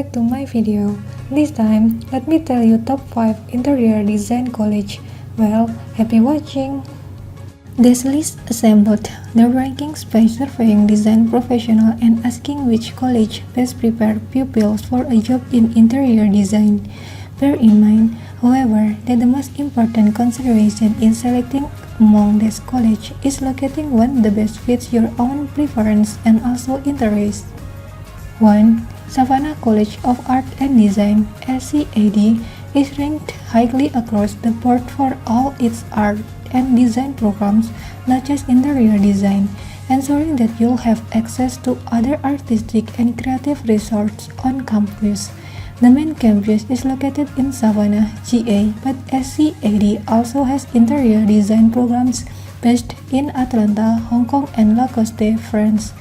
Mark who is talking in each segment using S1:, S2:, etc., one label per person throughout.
S1: back to my video. This time, let me tell you top 5 interior design college. Well, happy watching! This list assembled the rankings by surveying design professional and asking which college best prepare pupils for a job in interior design. Bear in mind, however, that the most important consideration in selecting among this college is locating one that best fits your own preference and also interest. 1. Savannah College of Art and Design (SCAD) is ranked highly across the board for all its art and design programs, not just interior design, ensuring that you'll have access to other artistic and creative resources on campus. The main campus is located in Savannah, GA, but SCAD also has interior design programs based in Atlanta, Hong Kong, and Lacoste, France.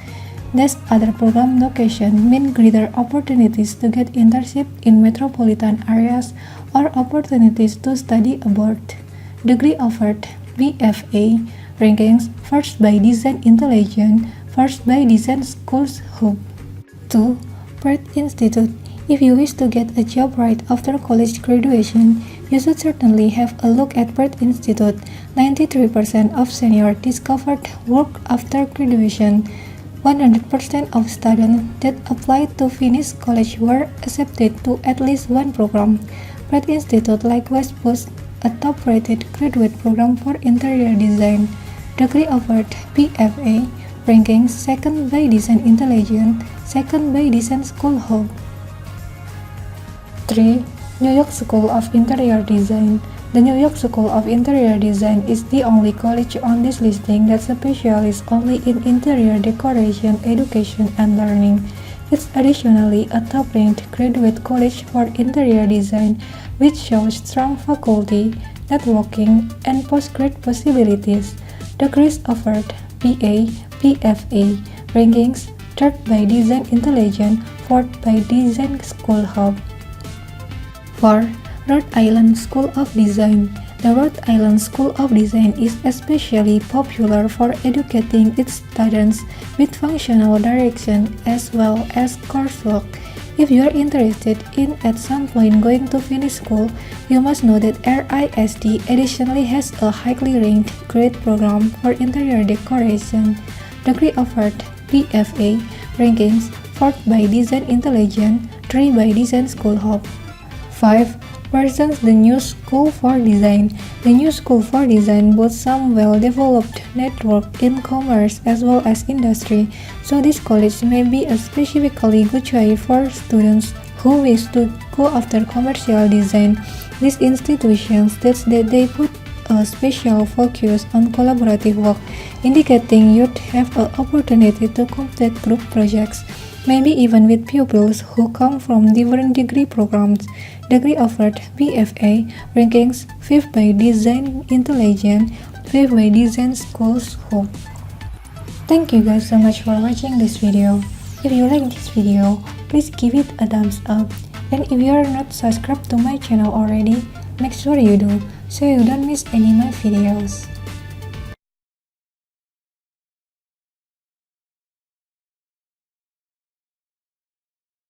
S1: These other program locations mean greater opportunities to get internship in metropolitan areas or opportunities to study abroad. Degree offered: BFA, rankings first by Design Intelligence, first by Design Schools Hub. 2. Pratt Institute. If you wish to get a job right after college graduation, you should certainly have a look at Pratt Institute. 93% of seniors discovered work after graduation. 100% of students that applied to finish college were accepted to at least one program. Pratt Institute likewise boasts a top-rated graduate program for interior design. Degree offered: BFA, rankings second by Design Intelligence, second by Design School Hub. 3. New York School of Interior Design. The New York School of Interior Design is the only college on this listing that specializes only in interior decoration, education, and learning. It's additionally a top-ranked graduate college for interior design, which shows strong faculty, networking, and postgrad possibilities. Degrees offered: BA, BFA, rankings third by Design Intelligence, fourth by Design School Hub. 4. Rhode Island School of Design. The Rhode Island School of Design is especially popular for educating its students with functional direction as well as coursework. If you are interested in at some point going to finish school, you must know that RISD additionally has a highly ranked grade program for interior decoration. Degree offered: BFA, rankings 4th by Design Intelligence, 3 by Design School Hub. 5. Parsons, the New School for Design. The New School for Design boasts some well-developed network in commerce as well as industry, so this college may be a specifically good choice for students who wish to go after commercial design. This institution states that they put a special focus on collaborative work, indicating you'd have an opportunity to complete group projects, maybe even with pupils who come from different degree programs. Degree offered: BFA, rankings 5th by Design Intelligence, 5th by Design Schools Hub. Thank you guys so much for watching this video. If you like this video, please give it a thumbs up. And if you are not subscribed to my channel already, make sure you do, so you don't miss any of my videos.